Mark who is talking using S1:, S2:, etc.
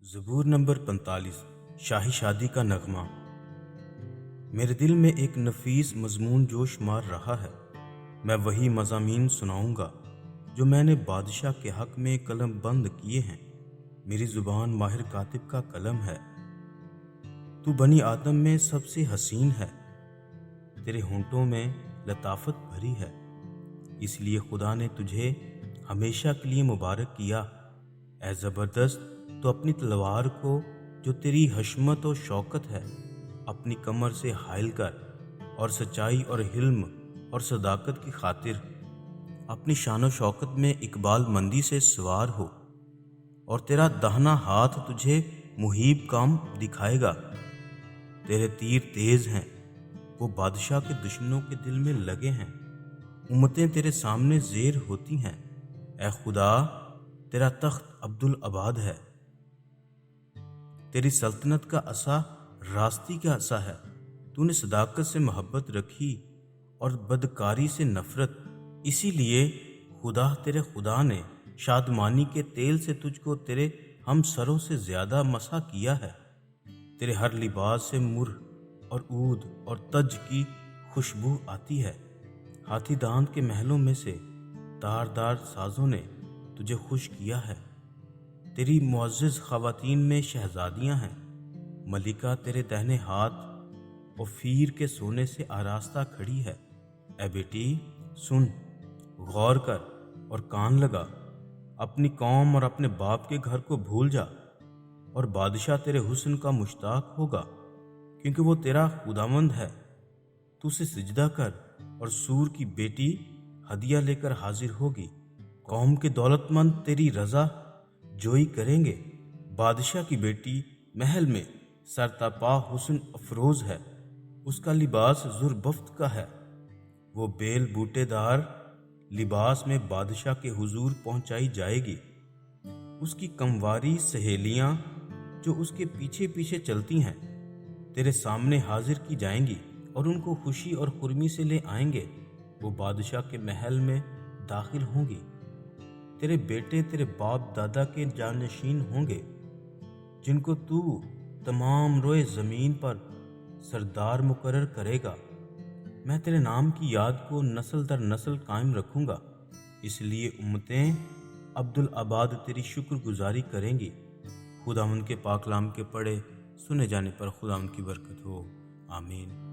S1: زبور نمبر 45 شاہی شادی کا نغمہ۔ میرے دل میں ایک نفیس مضمون جوش مار رہا ہے۔ میں وہی مضامین سناؤں گا جو میں نے بادشاہ کے حق میں قلم بند کیے ہیں۔ میری زبان ماہر کاتب کا قلم ہے۔ تو بنی آدم میں سب سے حسین ہے، تیرے ہونٹوں میں لطافت بھری ہے، اس لیے خدا نے تجھے ہمیشہ کے لیے مبارک کیا۔ اے زبردست، تو اپنی تلوار کو جو تیری حشمت و شوکت ہے اپنی کمر سے حائل کر، اور سچائی اور حلم اور صداقت کی خاطر اپنی شان و شوکت میں اقبال مندی سے سوار ہو، اور تیرا داہنا ہاتھ تجھے محیب کام دکھائے گا۔ تیرے تیر تیز ہیں، وہ بادشاہ کے دشمنوں کے دل میں لگے ہیں، امتیں تیرے سامنے زیر ہوتی ہیں۔ اے خدا، تیرا تخت عبدالآباد ہے، تیری سلطنت کا عصا راستی کا عصا ہے۔ تو نے صداقت سے محبت رکھی اور بدکاری سے نفرت، اسی لیے خدا تیرے خدا نے شادمانی کے تیل سے تجھ کو تیرے ہم سروں سے زیادہ مسح کیا ہے۔ تیرے ہر لباس سے مر اور عود اور تج کی خوشبو آتی ہے۔ ہاتھی دانت کے محلوں میں سے تاردار سازوں نے تجھے خوش کیا ہے۔ تیری معزز خواتین میں شہزادیاں ہیں، ملکہ تیرے دہنے ہاتھ اوفیر کے سونے سے آراستہ کھڑی ہے۔ اے بیٹی سن، غور کر اور کان لگا، اپنی قوم اور اپنے باپ کے گھر کو بھول جا، اور بادشاہ تیرے حسن کا مشتاق ہوگا، کیونکہ وہ تیرا خداوند ہے۔ تو اسے سجدہ کر، اور سور کی بیٹی ہدیہ لے کر حاضر ہوگی۔ قوم کے دولت مند تیری رضا جوئی کریں گے۔ بادشاہ کی بیٹی محل میں سرتاپا حسن افروز ہے، اس کا لباس زربفت کا ہے۔ وہ بیل بوٹے دار لباس میں بادشاہ کے حضور پہنچائی جائے گی۔ اس کی کمواری سہیلیاں جو اس کے پیچھے پیچھے چلتی ہیں تیرے سامنے حاضر کی جائیں گی، اور ان کو خوشی اور خرمی سے لے آئیں گے۔ وہ بادشاہ کے محل میں داخل ہوں گی۔ تیرے بیٹے تیرے باپ دادا کے جانشین ہوں گے، جن کو تو تمام روئے زمین پر سردار مقرر کرے گا۔ میں تیرے نام کی یاد کو نسل در نسل قائم رکھوں گا، اس لیے امتیں عبدالآباد تیری شکر گزاری کریں گی۔ خداوند کے پاک کلام کے پڑھے سنے جانے پر خداوند کی برکت ہو، آمین۔